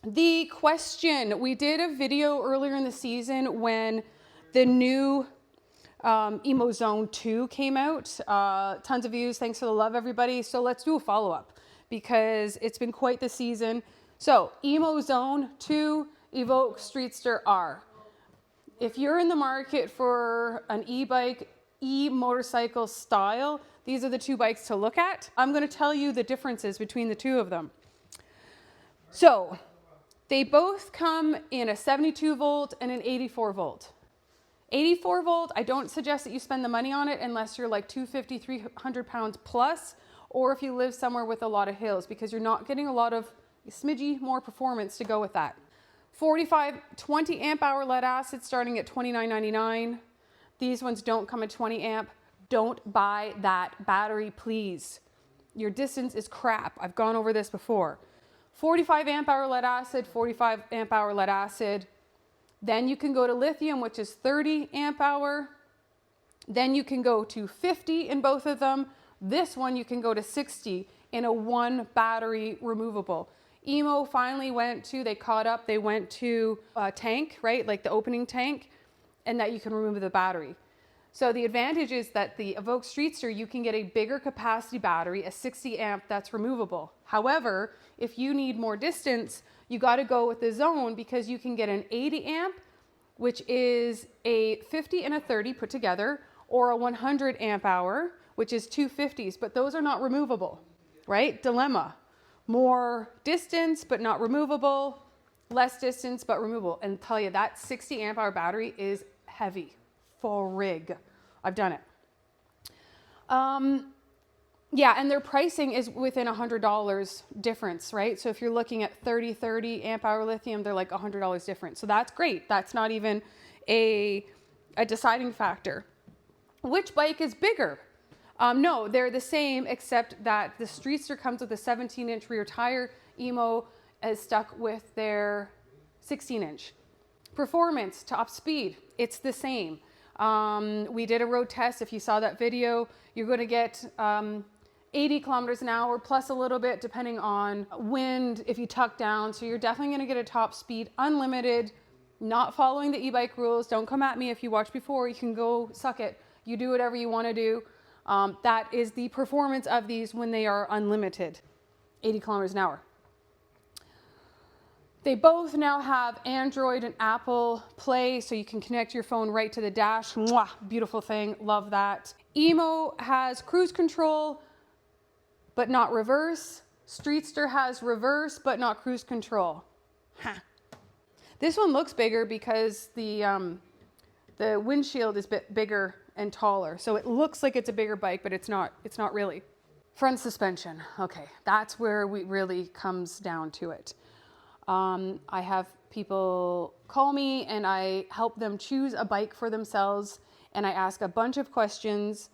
The question, we did a video earlier in the season when the new Emo Zone 2 came out. Tons of views. Thanks for the love, everybody. So let's do a follow-up because it's been quite the season. So Emo Zone 2 Evoque Streetster R. If you're in the market for an e-bike, e-motorcycle style, these are the two bikes to look at. I'm going to tell you the differences between the two of them. So they both come in a 72 volt and an 84 volt. 84 volt, I don't suggest that you spend the money on it unless you're like 250, 300 pounds plus, or if you live somewhere with a lot of hills, because you're not getting a lot of smidgy more performance to go with that. 45, 20 amp hour lead acid starting at $29.99. These ones don't come at 20 amp. Don't buy that battery, please. Your distance is crap. I've gone over this before. 45 amp hour lead acid, 45 amp hour lead acid. Then you can go to lithium, which is 30 amp hour. Then you can go to 50 in both of them. This one you can go to 60 in a one battery removable. Emo finally they caught up, they went to a tank, right? Like the opening tank, and that you can remove the battery. So the advantage is that the Evoque Streetster, you can get a bigger capacity battery, a 60 amp that's removable. However, if you need more distance, you got to go with the Zone because you can get an 80 amp, which is a 50 and a 30 put together, or a 100 amp hour, which is two 50s, but those are not removable, right? Dilemma. More distance, but not removable. Less distance, but removable. And tell you, that 60 amp hour battery is heavy. For rig. I've done it. Yeah, and their pricing is within $100 difference, right? So if you're looking at 30 amp hour lithium, they're like $100 different. So that's great. That's not even a deciding factor. Which bike is bigger? No, they're the same, except that the Streetster comes with a 17-inch rear tire. Emo is stuck with their 16-inch. Performance, top speed, it's the same. We did a road test. If you saw that video, you're going to get 80 kilometers an hour plus a little bit depending on wind if you tuck down. So you're definitely going to get a top speed, unlimited, not following the e-bike rules. Don't come at me if you watched before. You can go suck it. You do whatever you want to do. That is the performance of these when they are unlimited, 80 kilometers an hour. They both now have Android and Apple Play, so you can connect your phone right to the dash. Mwah, beautiful thing, love that. Emo has cruise control, but not reverse. Streetster has reverse, but not cruise control. Huh. This one looks bigger because the windshield is a bit bigger and taller. So it looks like it's a bigger bike, but it's not really. Front suspension, okay, that's where we really comes down to it. I have people call me and I help them choose a bike for themselves, and I ask a bunch of questions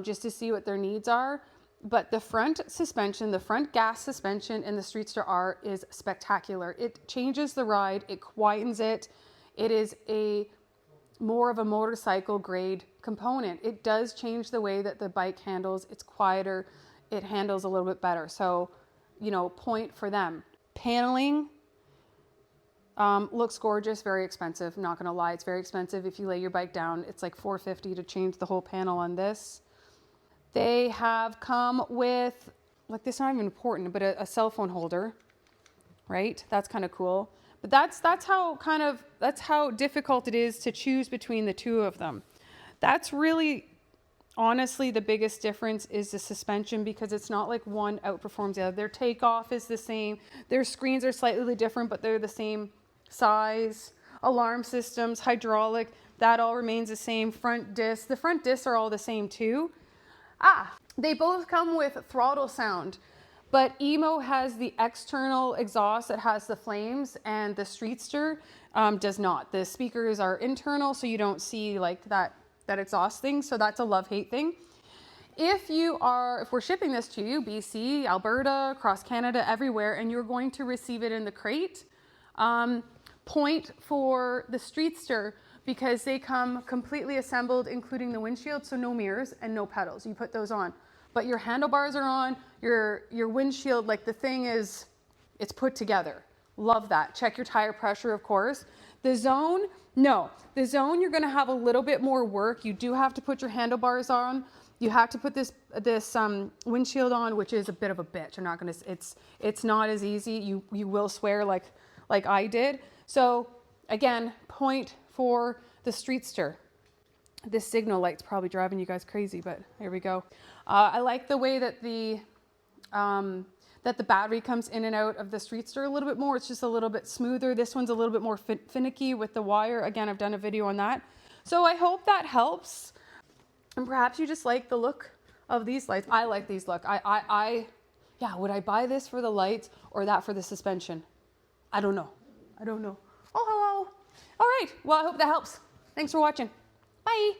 just to see what their needs are. But the front suspension, the front gas suspension in the Streetster R is spectacular. It changes the ride, it quietens it. It is more of a motorcycle grade component. It does change the way that the bike handles. It's quieter, it handles a little bit better. So, point for them. Paneling looks gorgeous, very expensive. Not gonna lie, it's very expensive. If you lay your bike down, it's like $450 to change the whole panel on this. They have come with, like, this is not even important, but a cell phone holder, right? That's kind of cool. But that's how difficult it is to choose between the two of them. That's really, honestly, the biggest difference is the suspension, because it's not like one outperforms the other. Their takeoff is the same. Their screens are slightly different, but they're the same size. Alarm systems, hydraulic, that all remains the same. Front discs, the front discs are all the same too. They both come with throttle sound, but Emo has the external exhaust that has the flames, and the Streetster does not. The speakers are internal, so you don't see like that exhaust thing. So that's a love-hate thing. If we're shipping this to you, BC, Alberta, across Canada, everywhere, and you're going to receive it in the crate, point for the Streetster, because they come completely assembled, including the windshield, so no mirrors and no pedals. You put those on, but your handlebars are on, your windshield, like the thing is, it's put together. Love that. Check your tire pressure, of course. The zone, no. The zone, you're gonna have a little bit more work. You do have to put your handlebars on. You have to put this windshield on, which is a bit of a bitch. I'm not gonna, it's not as easy. You will swear like I did. So again, point for the Streetster. This signal light's probably driving you guys crazy, but there we go. I like the way that the battery comes in and out of the Streetster a little bit more. It's just a little bit smoother. This one's a little bit more finicky with the wire. Again, I've done a video on that. So I hope that helps. And perhaps you just like the look of these lights. I like these look. Yeah, would I buy this for the lights or that for the suspension? I don't know. I don't know. Oh, hello. All right. Well, I hope that helps. Thanks for watching. Bye.